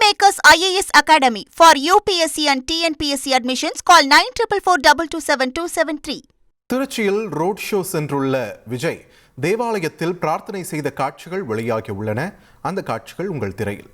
Kingmakers IAS Academy for UPSC and TNPSC admissions. Call 9444227273. திருச்சியில் road show சென்றுள்ள விஜய் தேவாலயத்தில் பிரார்த்தனை செய்த காட்சிகள் வெளியாகியுள்ளன. அந்த காட்சிகள் உங்கள் திரையில்.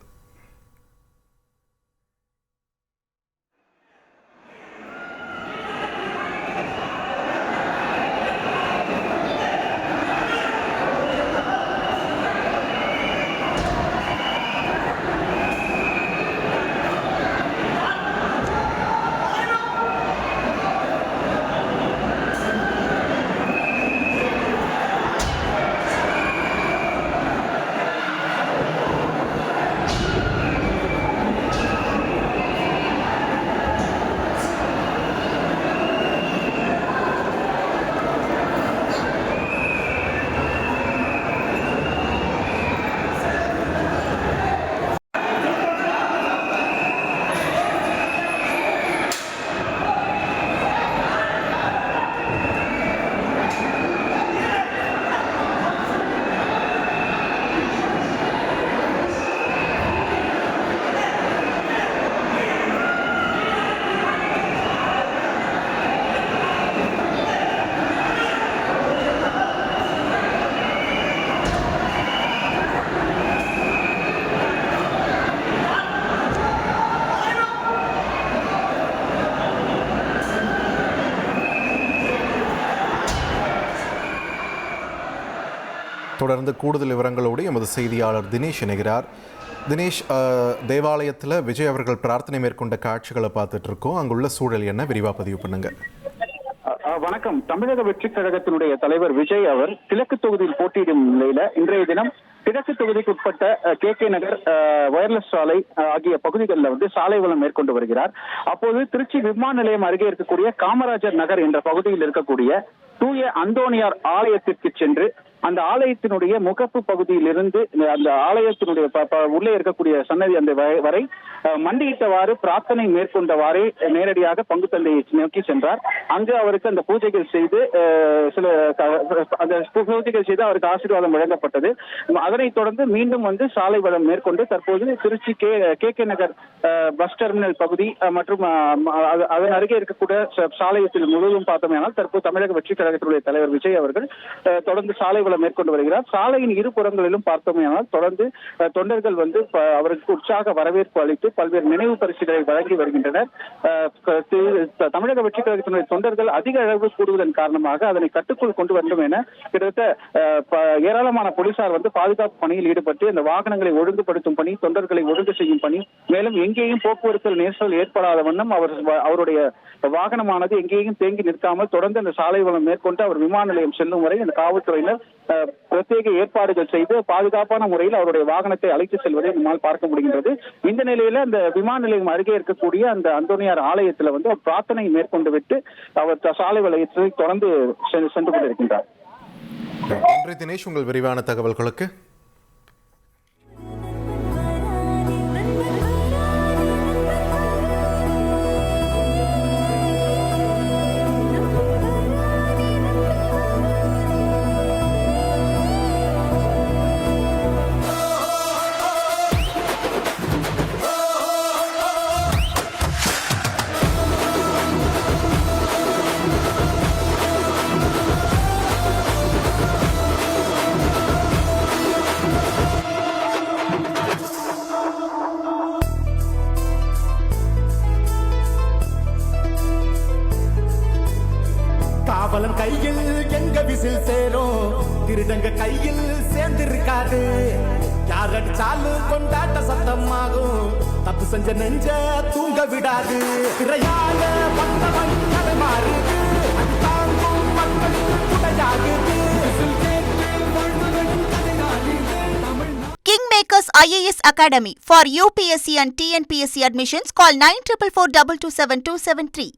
தொடர்ந்து கூடுதல் விவரங்களோடு எமது செய்தியாளர் தினேஷ் இணைகிறார். தினேஷ், தேவாலயத்தில் விஜய் அவர்கள் பிரார்த்தனை மேற்கொண்ட காட்சிகளை பார்த்துட்டு இருக்கோம். அங்குள்ள சூழல் என்ன, விரிவாக பதிவு பண்ணுங்க. வணக்கம். தமிழக வெற்றிக் கழகத்தினுடைய தலைவர் விஜய் அவர் கிழக்கு தொகுதியில் போட்டியிடும் நிலையில இன்றைய தினம் கிழக்கு தொகுதிக்கு உட்பட்ட KK நகர், வயர்லெஸ் சாலை ஆகிய பகுதிகளில் சாலை வலம் மேற்கொண்டு வருகிறார். அப்போது திருச்சி விமான நிலையம் அருகே இருக்கக்கூடிய காமராஜர் நகர் என்ற பகுதியில் இருக்கக்கூடிய தூய அந்தோணியார் ஆலயத்திற்கு சென்று அந்த ஆலயத்தினுடைய முகப்பு பகுதியில் இருந்து அந்த ஆலயத்தினுடைய உள்ளே இருக்கக்கூடிய சன்னதி அந்த வரை மண்டியிட்டவாறு பிரார்த்தனை மேற்கொண்டவாறே நேரடியாக பங்கு தந்தையை நோக்கி சென்றார். அங்கு அவருக்கு அந்த பூஜைகள் செய்து அவருக்கு ஆசீர்வாதம் வழங்கப்பட்டது. அதனைத் தொடர்ந்து மீண்டும் சாலை வலம் மேற்கொண்டு தற்போது திருச்சி KK நகர் பஸ் டெர்மினல் பகுதி மற்றும் அதன் அருகே இருக்கக்கூடிய சாலையத்தில் முழுவதும் பார்த்தோமேனால் தற்போது தமிழக வெற்றிக் கழகத்தினுடைய தலைவர் விஜய் அவர்கள் தொடர்ந்து சாலை மேற்கொண்டு வருகிறார். சாலையின் இருபுறங்களிலும் பார்த்தோமேனால் தொடர்ந்து தொண்டர்கள் அவருக்கு உற்சாக வரவேற்பு அளித்து பல்வேறு நினைவு பரிசுகளை வழங்கி வருகின்றனர். தமிழக வெற்றிக் கழகத்தினுடைய தொண்டர்கள் அதிக அளவு கூடுவதன் காரணமாக அதனை கட்டுக்குள் கொண்டு வேண்டும் என கிட்டத்தட்ட ஏராளமான போலீசார் பாதுகாப்பு பணியில் ஈடுபட்டு அந்த வாகனங்களை ஒழுங்குபடுத்தும் பணி, தொண்டர்களை ஒழுங்கு செய்யும் பணி, மேலும் எங்கேயும் போக்குவரத்து நெரிசல் ஏற்படாத வண்ணம் அவருடைய வாகனமானது எங்கேயும் தேங்கி நிற்காமல் தொடர்ந்து அந்த சாலை வலம் மேற்கொண்டு அவர் விமான நிலையம் செல்லும் வரை அந்த காவல்துறையினர் பிரத்யேக ஏற்பாடுகள் செய்து பாதுகாப்பான முறையில் அவருடைய வாகனத்தை அழைத்து செல்வதை நம்மால் பார்க்க முடிகின்றது. இந்த நிலையில அந்த விமான நிலையம் அருகே இருக்கக்கூடிய அந்த அந்தோணியார் ஆலயத்தில் பிரார்த்தனை மேற்கொண்டு விட்டு அவர் சாலை வளையத்தை தொடர்ந்து சென்று கொண்டிருக்கின்றார். நன்றி தினேஷ், உங்கள் விரிவான தகவல்களுக்கு. காவலன் கையில் எங்க விசில் சேரும், திருடங்க கையில் சேர்ந்திருக்காது. யார் அடிச்சாலும் கொண்டாட்ட சத்தமாகும், தப்பு செஞ்ச நெஞ்ச தூங்க விடாது. திரையால வந்தவன் கதை மாறுது, அது தாங்கும் மக்களுக்கு துணையாகுது. Kingmakers IAS Academy for UPSC and TNPSC admissions. Call 9444227273.